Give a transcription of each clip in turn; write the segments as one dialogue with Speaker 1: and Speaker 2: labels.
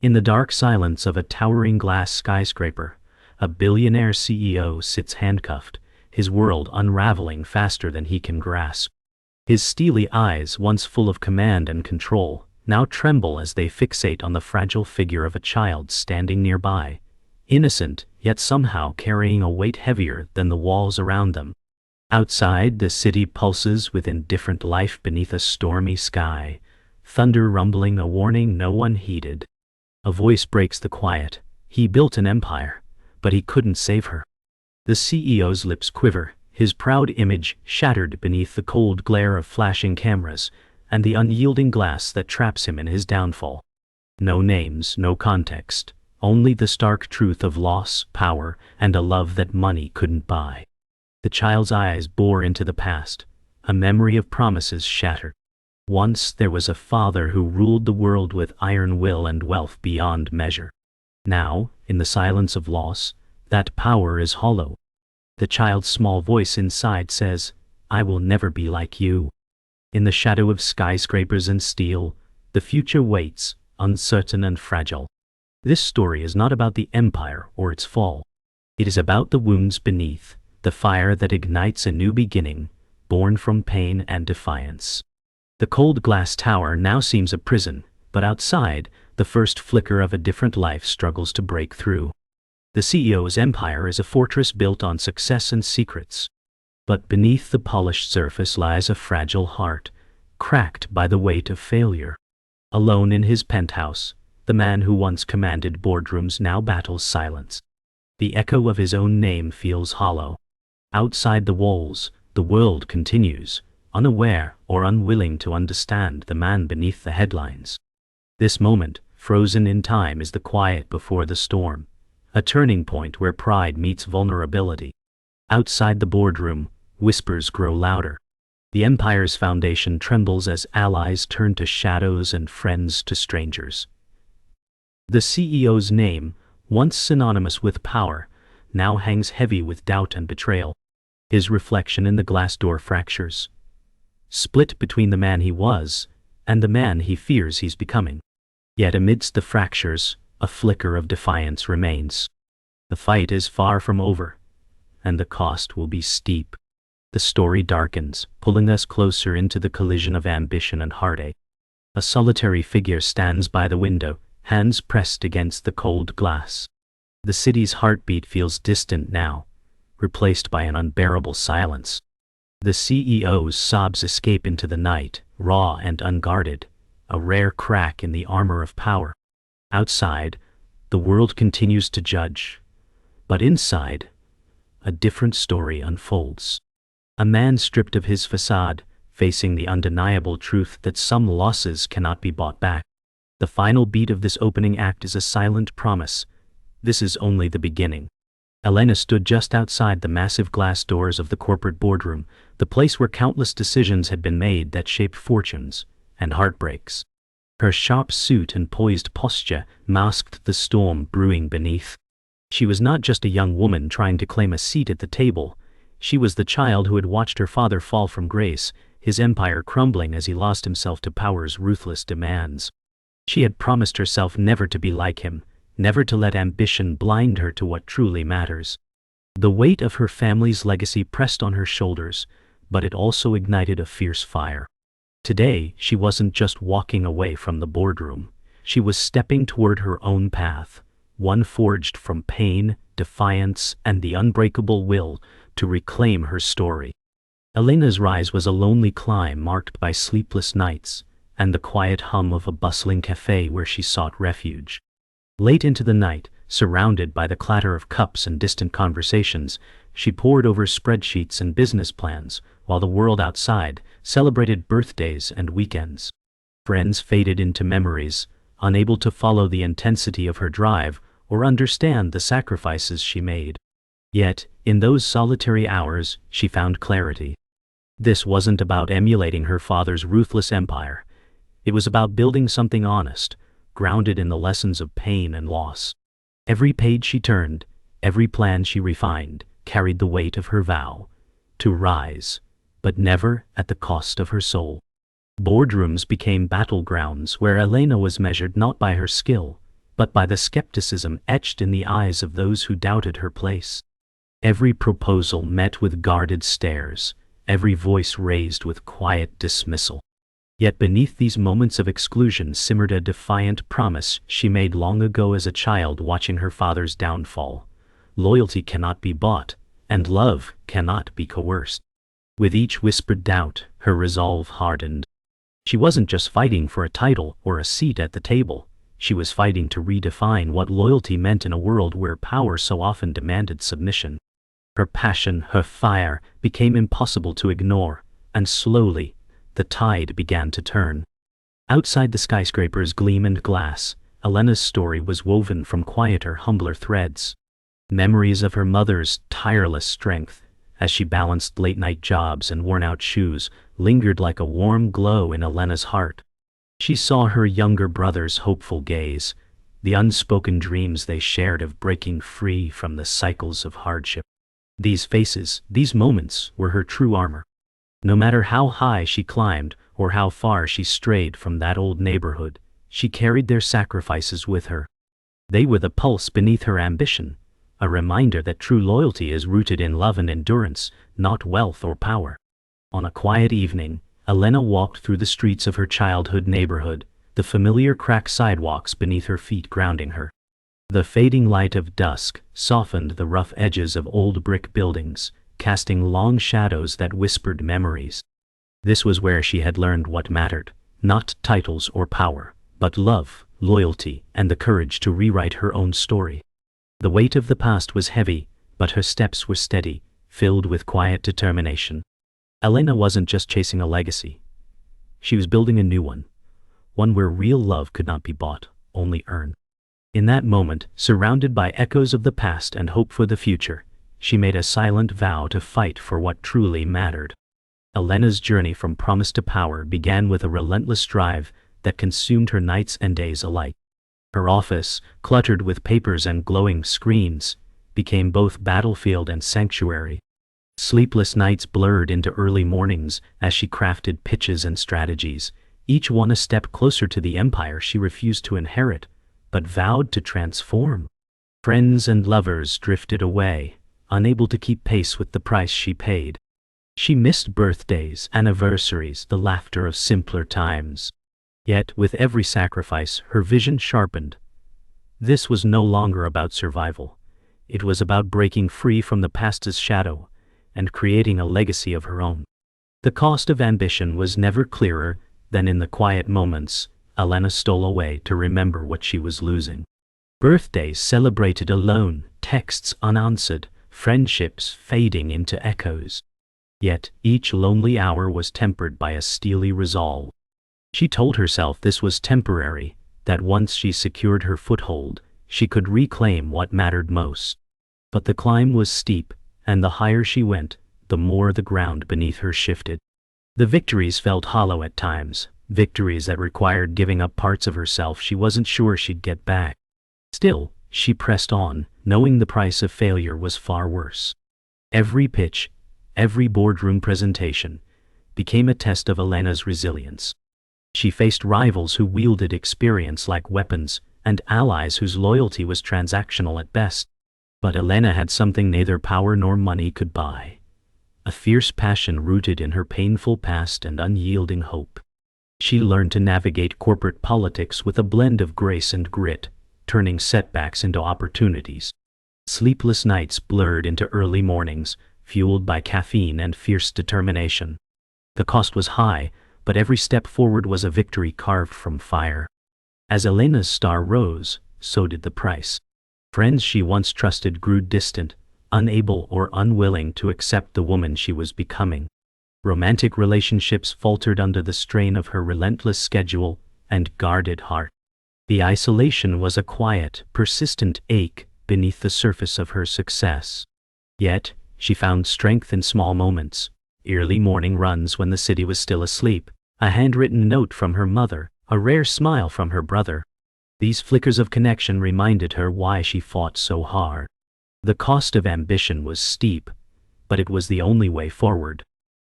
Speaker 1: In the dark silence of a towering glass skyscraper, a billionaire CEO sits handcuffed, his world unraveling faster than he can grasp. His steely eyes, once full of command and control, now tremble as they fixate on the fragile figure of a child standing nearby, innocent, yet somehow carrying a weight heavier than the walls around them. Outside, the city pulses with indifferent life beneath a stormy sky, thunder rumbling a warning no one heeded. A voice breaks the quiet. He built an empire, but he couldn't save her. The CEO's lips quiver, his proud image shattered beneath the cold glare of flashing cameras and the unyielding glass that traps him in his downfall. No names, no context, only the stark truth of loss, power, and a love that money couldn't buy. The child's eyes bore into the past, a memory of promises shattered. Once there was a father who ruled the world with iron will and wealth beyond measure. Now, in the silence of loss, that power is hollow. The child's small voice inside says, "I will never be like you." In the shadow of skyscrapers and steel, the future waits, uncertain and fragile. This story is not about the empire or its fall. It is about the wounds beneath, the fire that ignites a new beginning, born from pain and defiance. The cold glass tower now seems a prison, but outside, the first flicker of a different life struggles to break through. The CEO's empire is a fortress built on success and secrets. But beneath the polished surface lies a fragile heart, cracked by the weight of failure. Alone in his penthouse, the man who once commanded boardrooms now battles silence. The echo of his own name feels hollow. Outside the walls, the world continues, unaware or unwilling to understand the man beneath the headlines. This moment, frozen in time, is the quiet before the storm, a turning point where pride meets vulnerability. Outside the boardroom, whispers grow louder. The empire's foundation trembles as allies turn to shadows and friends to strangers. The CEO's name, once synonymous with power, now hangs heavy with doubt and betrayal. His reflection in the glass door fractures, split between the man he was and the man he fears he's becoming. Yet amidst the fractures, a flicker of defiance remains. The fight is far from over, and the cost will be steep. The story darkens, pulling us closer into the collision of ambition and heartache. A solitary figure stands by the window, hands pressed against the cold glass. The city's heartbeat feels distant now, replaced by an unbearable silence. The CEO's sobs escape into the night, raw and unguarded, a rare crack in the armor of power. Outside, the world continues to judge, but inside, a different story unfolds. A man stripped of his facade, facing the undeniable truth that some losses cannot be bought back. The final beat of this opening act is a silent promise. This is only the beginning. Elena stood just outside the massive glass doors of the corporate boardroom, the place where countless decisions had been made that shaped fortunes and heartbreaks. Her sharp suit and poised posture masked the storm brewing beneath. She was not just a young woman trying to claim a seat at the table. She was the child who had watched her father fall from grace, his empire crumbling as he lost himself to power's ruthless demands. She had promised herself never to be like him, never to let ambition blind her to what truly matters. The weight of her family's legacy pressed on her shoulders, but it also ignited a fierce fire. Today, she wasn't just walking away from the boardroom. She was stepping toward her own path, one forged from pain, defiance, and the unbreakable will to reclaim her story. Elena's rise was a lonely climb marked by sleepless nights and the quiet hum of a bustling cafe where she sought refuge. Late into the night, surrounded by the clatter of cups and distant conversations, she pored over spreadsheets and business plans, while the world outside celebrated birthdays and weekends. Friends faded into memories, unable to follow the intensity of her drive or understand the sacrifices she made. Yet, in those solitary hours, she found clarity. This wasn't about emulating her father's ruthless empire. It was about building something honest, grounded in the lessons of pain and loss. Every page she turned, every plan she refined, carried the weight of her vow to rise, but never at the cost of her soul. Boardrooms became battlegrounds where Elena was measured not by her skill, but by the skepticism etched in the eyes of those who doubted her place. Every proposal met with guarded stares, every voice raised with quiet dismissal. Yet beneath these moments of exclusion simmered a defiant promise she made long ago as a child watching her father's downfall. Loyalty cannot be bought, and love cannot be coerced. With each whispered doubt, her resolve hardened. She wasn't just fighting for a title or a seat at the table. She was fighting to redefine what loyalty meant in a world where power so often demanded submission. Her passion, her fire, became impossible to ignore, and slowly, the tide began to turn. Outside the skyscraper's gleam and glass, Elena's story was woven from quieter, humbler threads. Memories of her mother's tireless strength, as she balanced late-night jobs and worn-out shoes, lingered like a warm glow in Elena's heart. She saw her younger brother's hopeful gaze, the unspoken dreams they shared of breaking free from the cycles of hardship. These faces, these moments, were her true armor. No matter how high she climbed or how far she strayed from that old neighborhood, she carried their sacrifices with her. They were the pulse beneath her ambition, a reminder that true loyalty is rooted in love and endurance, not wealth or power. On a quiet evening, Elena walked through the streets of her childhood neighborhood, the familiar cracked sidewalks beneath her feet grounding her. The fading light of dusk softened the rough edges of old brick buildings, casting long shadows that whispered memories. This was where she had learned what mattered, not titles or power, but love, loyalty, and the courage to rewrite her own story. The weight of the past was heavy, but her steps were steady, filled with quiet determination. Elena wasn't just chasing a legacy. She was building a new one where real love could not be bought, only earned. In that moment, surrounded by echoes of the past and hope for the future, she made a silent vow to fight for what truly mattered. Elena's journey from promise to power began with a relentless drive that consumed her nights and days alike. Her office, cluttered with papers and glowing screens, became both battlefield and sanctuary. Sleepless nights blurred into early mornings as she crafted pitches and strategies, each one a step closer to the empire she refused to inherit, but vowed to transform. Friends and lovers drifted away, unable to keep pace with the price she paid. She missed birthdays, anniversaries, the laughter of simpler times. Yet, with every sacrifice, her vision sharpened. This was no longer about survival. It was about breaking free from the past's shadow and creating a legacy of her own. The cost of ambition was never clearer than in the quiet moments Elena stole away to remember what she was losing. Birthdays celebrated alone, texts unanswered, friendships fading into echoes. Yet each lonely hour was tempered by a steely resolve. She told herself this was temporary, that once she secured her foothold, she could reclaim what mattered most. But the climb was steep, and the higher she went, the more the ground beneath her shifted. The victories felt hollow at times, victories that required giving up parts of herself she wasn't sure she'd get back. Still, she pressed on, knowing the price of failure was far worse. Every pitch, every boardroom presentation, became a test of Elena's resilience. She faced rivals who wielded experience like weapons, and allies whose loyalty was transactional at best. But Elena had something neither power nor money could buy. A fierce passion rooted in her painful past and unyielding hope. She learned to navigate corporate politics with a blend of grace and grit, turning setbacks into opportunities. Sleepless nights blurred into early mornings, fueled by caffeine and fierce determination. The cost was high, but every step forward was a victory carved from fire. As Elena's star rose, so did the price. Friends she once trusted grew distant, unable or unwilling to accept the woman she was becoming. Romantic relationships faltered under the strain of her relentless schedule and guarded heart. The isolation was a quiet, persistent ache beneath the surface of her success. Yet, she found strength in small moments. Early morning runs when the city was still asleep, a handwritten note from her mother, a rare smile from her brother. These flickers of connection reminded her why she fought so hard. The cost of ambition was steep, but it was the only way forward.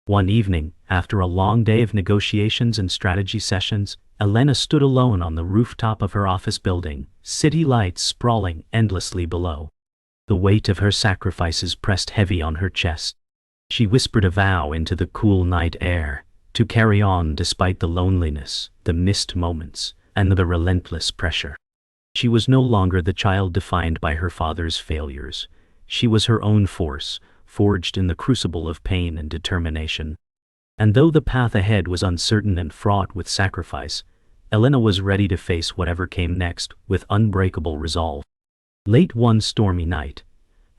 Speaker 1: One evening, after a long day of negotiations and strategy sessions, Elena stood alone on the rooftop of her office building, city lights sprawling endlessly below. The weight of her sacrifices pressed heavy on her chest. She whispered a vow into the cool night air, to carry on despite the loneliness, the missed moments, and the relentless pressure. She was no longer the child defined by her father's failures. She was her own force, forged in the crucible of pain and determination. And though the path ahead was uncertain and fraught with sacrifice, Elena was ready to face whatever came next with unbreakable resolve. Late one stormy night,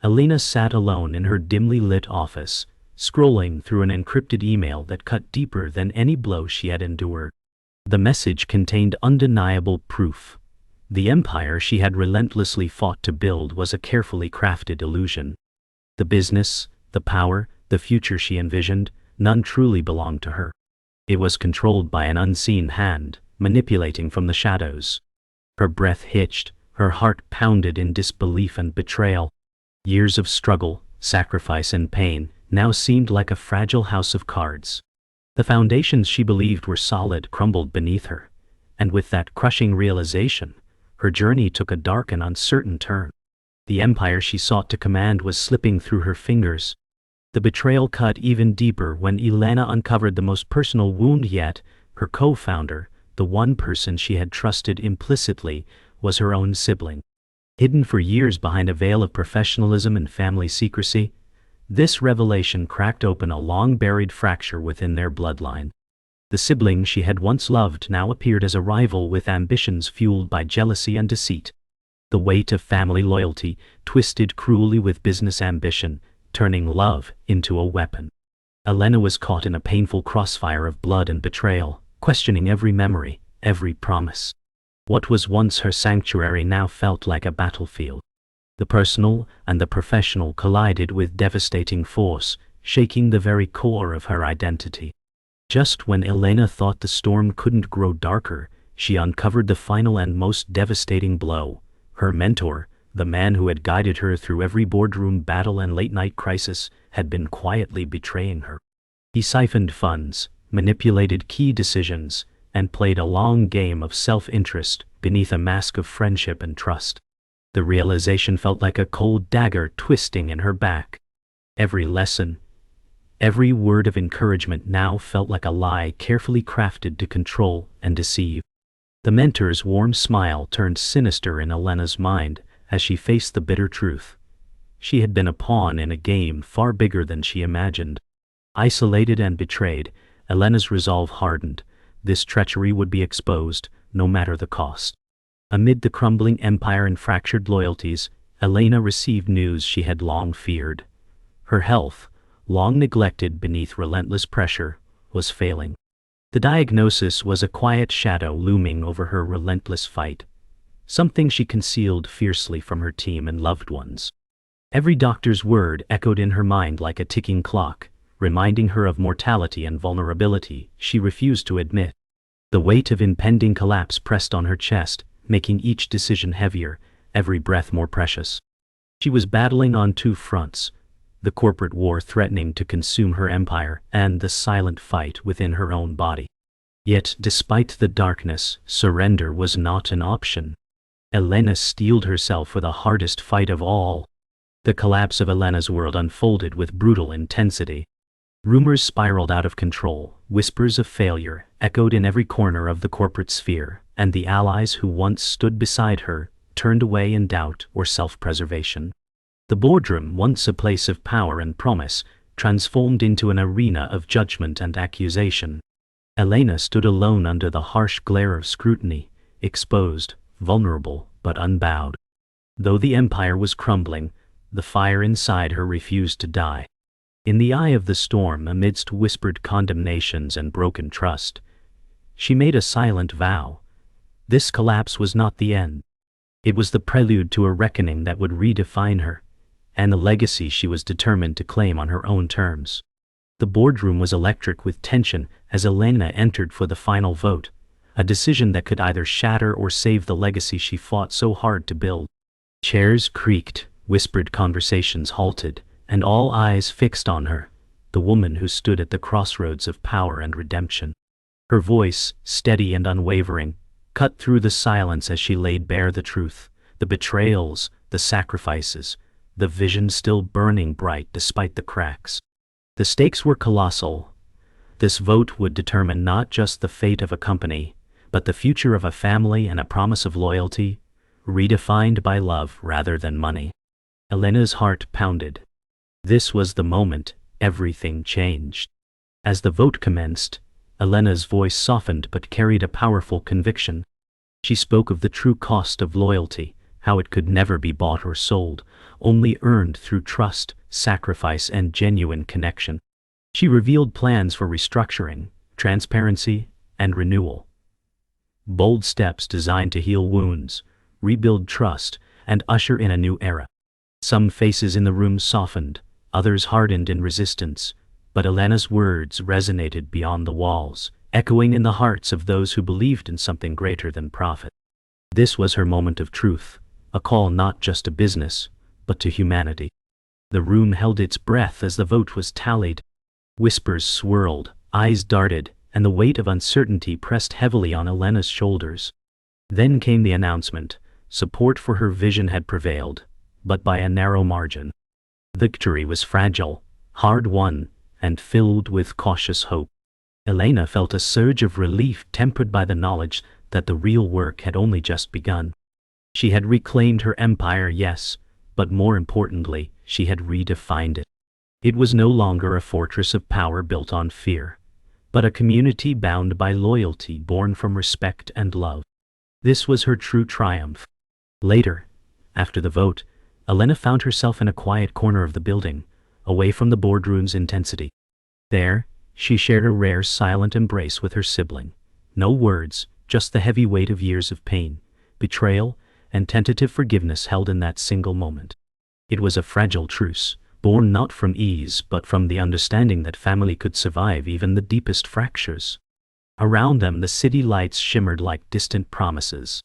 Speaker 1: Elena sat alone in her dimly lit office, scrolling through an encrypted email that cut deeper than any blow she had endured. The message contained undeniable proof. The empire she had relentlessly fought to build was a carefully crafted illusion. The business, the power, the future she envisioned, none truly belonged to her. It was controlled by an unseen hand, manipulating from the shadows. Her breath hitched, her heart pounded in disbelief and betrayal. Years of struggle, sacrifice and pain now seemed like a fragile house of cards. The foundations she believed were solid crumbled beneath her, and with that crushing realization, her journey took a dark and uncertain turn. The empire she sought to command was slipping through her fingers. The betrayal cut even deeper when Elena uncovered the most personal wound yet. Her co-founder, the one person she had trusted implicitly, was her own sibling. Hidden for years behind a veil of professionalism and family secrecy, this revelation cracked open a long-buried fracture within their bloodline. The sibling she had once loved now appeared as a rival with ambitions fueled by jealousy and deceit. The weight of family loyalty twisted cruelly with business ambition, turning love into a weapon. Elena was caught in a painful crossfire of blood and betrayal, questioning every memory, every promise. What was once her sanctuary now felt like a battlefield. The personal and the professional collided with devastating force, shaking the very core of her identity. Just when Elena thought the storm couldn't grow darker, she uncovered the final and most devastating blow. Her mentor, the man who had guided her through every boardroom battle and late-night crisis, had been quietly betraying her. He siphoned funds, manipulated key decisions, and played a long game of self-interest beneath a mask of friendship and trust. The realization felt like a cold dagger twisting in her back. Every lesson, every word of encouragement now felt like a lie carefully crafted to control and deceive. The mentor's warm smile turned sinister in Elena's mind as she faced the bitter truth. She had been a pawn in a game far bigger than she imagined. Isolated and betrayed, Elena's resolve hardened. This treachery would be exposed, no matter the cost. Amid the crumbling empire and fractured loyalties, Elena received news she had long feared. Her health, long neglected beneath relentless pressure, was failing. The diagnosis was a quiet shadow looming over her relentless fight, something she concealed fiercely from her team and loved ones. Every doctor's word echoed in her mind like a ticking clock, reminding her of mortality and vulnerability she refused to admit. The weight of impending collapse pressed on her chest, making each decision heavier, every breath more precious. She was battling on two fronts, the corporate war threatening to consume her empire and the silent fight within her own body. Yet, despite the darkness, surrender was not an option. Elena steeled herself for the hardest fight of all. The collapse of Elena's world unfolded with brutal intensity. Rumors spiraled out of control, whispers of failure echoed in every corner of the corporate sphere, and the allies who once stood beside her turned away in doubt or self-preservation. The boardroom, once a place of power and promise, transformed into an arena of judgment and accusation. Elena stood alone under the harsh glare of scrutiny, exposed, vulnerable, but unbowed. Though the empire was crumbling, the fire inside her refused to die. In the eye of the storm, amidst whispered condemnations and broken trust, she made a silent vow. This collapse was not the end. It was the prelude to a reckoning that would redefine her, and a legacy she was determined to claim on her own terms. The boardroom was electric with tension as Elena entered for the final vote, a decision that could either shatter or save the legacy she fought so hard to build. Chairs creaked, whispered conversations halted, and all eyes fixed on her, the woman who stood at the crossroads of power and redemption. Her voice, steady and unwavering, cut through the silence as she laid bare the truth, the betrayals, the sacrifices, the vision still burning bright despite the cracks. The stakes were colossal. This vote would determine not just the fate of a company, but the future of a family and a promise of loyalty, redefined by love rather than money. Elena's heart pounded. This was the moment everything changed. As the vote commenced, Elena's voice softened but carried a powerful conviction. She spoke of the true cost of loyalty, how it could never be bought or sold, only earned through trust, sacrifice, and genuine connection. She revealed plans for restructuring, transparency, and renewal. Bold steps designed to heal wounds, rebuild trust, and usher in a new era. Some faces in the room softened, others hardened in resistance, but Elena's words resonated beyond the walls, echoing in the hearts of those who believed in something greater than profit. This was her moment of truth, a call not just to business, but to humanity. The room held its breath as the vote was tallied. Whispers swirled, eyes darted, and the weight of uncertainty pressed heavily on Elena's shoulders. Then came the announcement. Support for her vision had prevailed, but by a narrow margin. Victory was fragile, hard-won, and filled with cautious hope. Elena felt a surge of relief tempered by the knowledge that the real work had only just begun. She had reclaimed her empire, yes, but more importantly, she had redefined it. It was no longer a fortress of power built on fear, but a community bound by loyalty born from respect and love. This was her true triumph. Later, after the vote, Elena found herself in a quiet corner of the building, away from the boardroom's intensity. There, she shared a rare silent embrace with her sibling. No words, just the heavy weight of years of pain, betrayal, and tentative forgiveness held in that single moment. It was a fragile truce, born not from ease but from the understanding that family could survive even the deepest fractures. Around them the city lights shimmered like distant promises.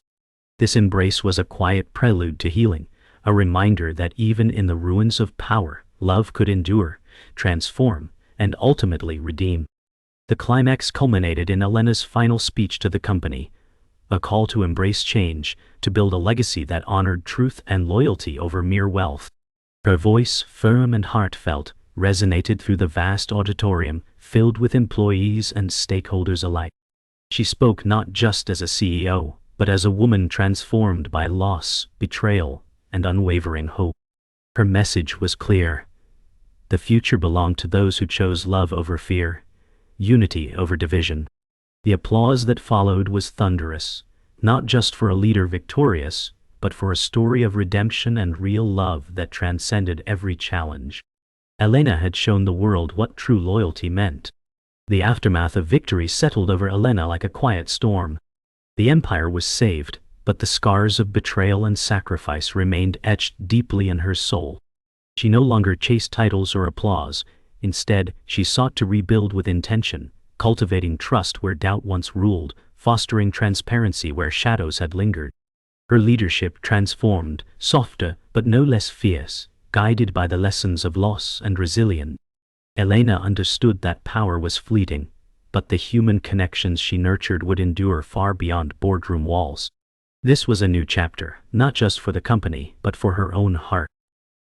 Speaker 1: This embrace was a quiet prelude to healing, a reminder that even in the ruins of power, love could endure, transform, and ultimately redeem. The climax culminated in Elena's final speech to the company, a call to embrace change, to build a legacy that honored truth and loyalty over mere wealth. Her voice, firm and heartfelt, resonated through the vast auditorium, filled with employees and stakeholders alike. She spoke not just as a CEO, but as a woman transformed by loss, betrayal, and unwavering hope. Her message was clear. The future belonged to those who chose love over fear, unity over division. The applause that followed was thunderous, not just for a leader victorious, but for a story of redemption and real love that transcended every challenge. Elena had shown the world what true loyalty meant. The aftermath of victory settled over Elena like a quiet storm. The empire was saved, but the scars of betrayal and sacrifice remained etched deeply in her soul. She no longer chased titles or applause. Instead, she sought to rebuild with intention, cultivating trust where doubt once ruled, fostering transparency where shadows had lingered. Her leadership transformed, softer but no less fierce, guided by the lessons of loss and resilience. Elena understood that power was fleeting, but the human connections she nurtured would endure far beyond boardroom walls. This was a new chapter, not just for the company, but for her own heart.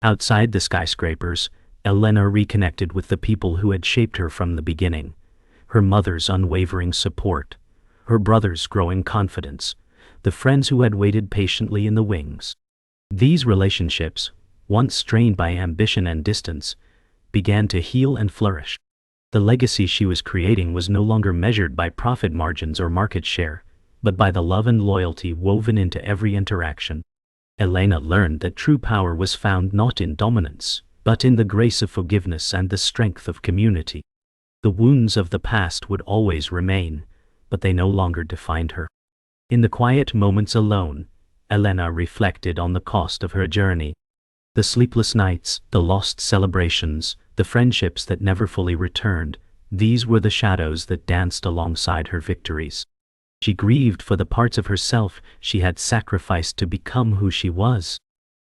Speaker 1: Outside the skyscrapers, Elena reconnected with the people who had shaped her from the beginning. Her mother's unwavering support, her brother's growing confidence, the friends who had waited patiently in the wings. These relationships, once strained by ambition and distance, began to heal and flourish. The legacy she was creating was no longer measured by profit margins or market share, but by the love and loyalty woven into every interaction. Elena learned that true power was found not in dominance, but in the grace of forgiveness and the strength of community. The wounds of the past would always remain, but they no longer defined her. In the quiet moments alone, Elena reflected on the cost of her journey. The sleepless nights, the lost celebrations, the friendships that never fully returned, these were the shadows that danced alongside her victories. She grieved for the parts of herself she had sacrificed to become who she was.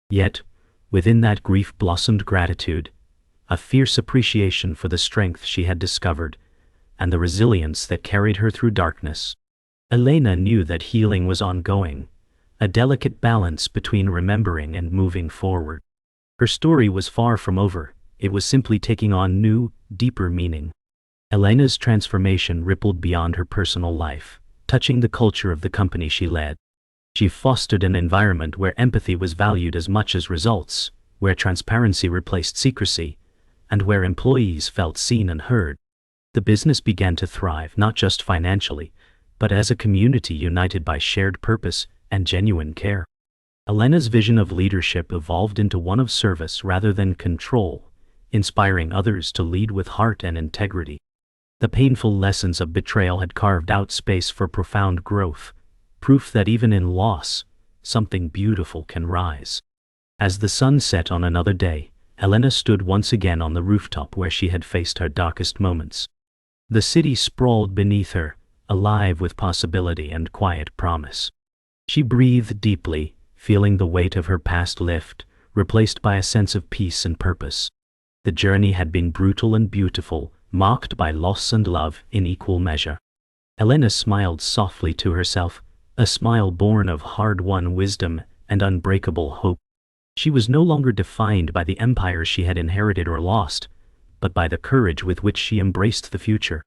Speaker 1: Yet, within that grief blossomed gratitude, a fierce appreciation for the strength she had discovered, and the resilience that carried her through darkness. Elena knew that healing was ongoing, a delicate balance between remembering and moving forward. Her story was far from over, it was simply taking on new, deeper meaning. Elena's transformation rippled beyond her personal life, touching the culture of the company she led. She fostered an environment where empathy was valued as much as results, where transparency replaced secrecy, and where employees felt seen and heard. The business began to thrive not just financially, but as a community united by shared purpose and genuine care. Elena's vision of leadership evolved into one of service rather than control, inspiring others to lead with heart and integrity. The painful lessons of betrayal had carved out space for profound growth, proof that even in loss, something beautiful can rise. As the sun set on another day, Elena stood once again on the rooftop where she had faced her darkest moments. The city sprawled beneath her, alive with possibility and quiet promise. She breathed deeply, feeling the weight of her past lift, replaced by a sense of peace and purpose. The journey had been brutal and beautiful, marked by loss and love in equal measure. Elena smiled softly to herself, a smile born of hard-won wisdom and unbreakable hope. She was no longer defined by the empires she had inherited or lost, but by the courage with which she embraced the future.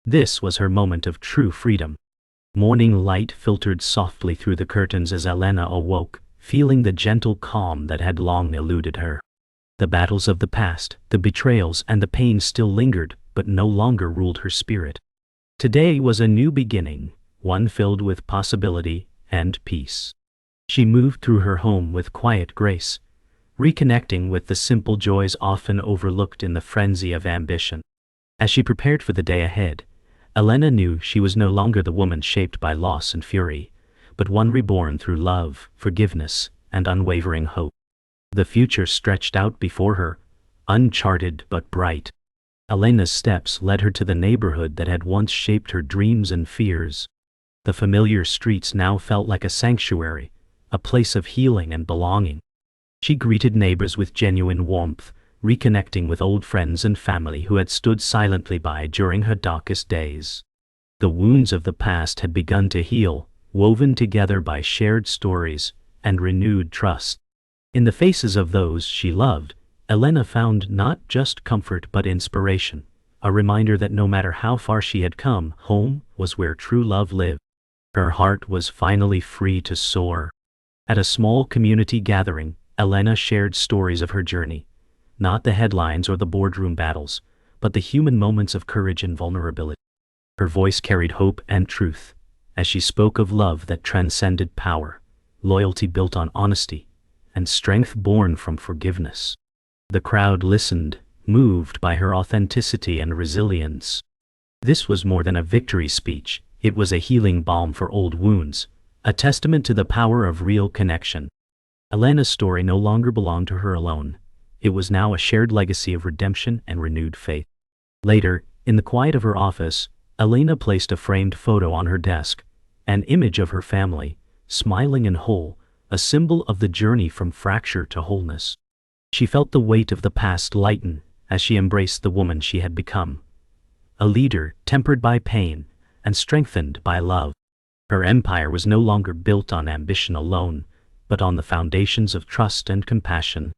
Speaker 1: This was her moment of true freedom. Morning light filtered softly through the curtains as Elena awoke, feeling the gentle calm that had long eluded her. The battles of the past, the betrayals and the pain still lingered, but no longer ruled her spirit. Today was a new beginning, one filled with possibility and peace. She moved through her home with quiet grace, reconnecting with the simple joys often overlooked in the frenzy of ambition. As she prepared for the day ahead, Elena knew she was no longer the woman shaped by loss and fury, but one reborn through love, forgiveness, and unwavering hope. The future stretched out before her, uncharted but bright. Elena's steps led her to the neighborhood that had once shaped her dreams and fears. The familiar streets now felt like a sanctuary, a place of healing and belonging. She greeted neighbors with genuine warmth, reconnecting with old friends and family who had stood silently by during her darkest days. The wounds of the past had begun to heal, woven together by shared stories and renewed trust. In the faces of those she loved, Elena found not just comfort but inspiration, a reminder that no matter how far she had come, home was where true love lived. Her heart was finally free to soar. At a small community gathering, Elena shared stories of her journey, not the headlines or the boardroom battles, but the human moments of courage and vulnerability. Her voice carried hope and truth, as she spoke of love that transcended power, loyalty built on honesty, and strength born from forgiveness. The crowd listened, moved by her authenticity and resilience. This was more than a victory speech, it was a healing balm for old wounds, a testament to the power of real connection. Elena's story no longer belonged to her alone. It was now a shared legacy of redemption and renewed faith. Later, in the quiet of her office, Elena placed a framed photo on her desk, an image of her family, smiling and whole, a symbol of the journey from fracture to wholeness. She felt the weight of the past lighten as she embraced the woman she had become, a leader tempered by pain and strengthened by love. Her empire was no longer built on ambition alone, but on the foundations of trust and compassion.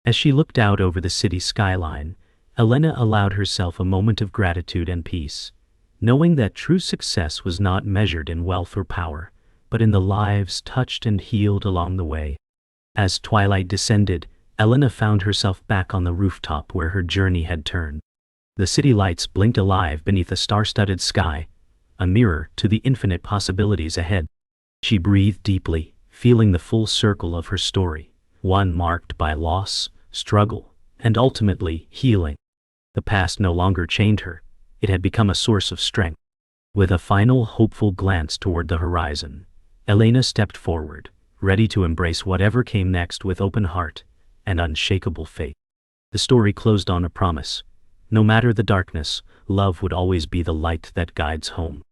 Speaker 1: As she looked out over the city skyline, Elena allowed herself a moment of gratitude and peace, knowing that true success was not measured in wealth or power, but in the lives touched and healed along the way. As twilight descended, Elena found herself back on the rooftop where her journey had turned. The city lights blinked alive beneath a star-studded sky, a mirror to the infinite possibilities ahead. She breathed deeply, feeling the full circle of her story, one marked by loss, struggle, and ultimately healing. The past no longer chained her, it had become a source of strength. With a final hopeful glance toward the horizon, Elena stepped forward, ready to embrace whatever came next with open heart and unshakable faith. The story closed on a promise. No matter the darkness, love would always be the light that guides home.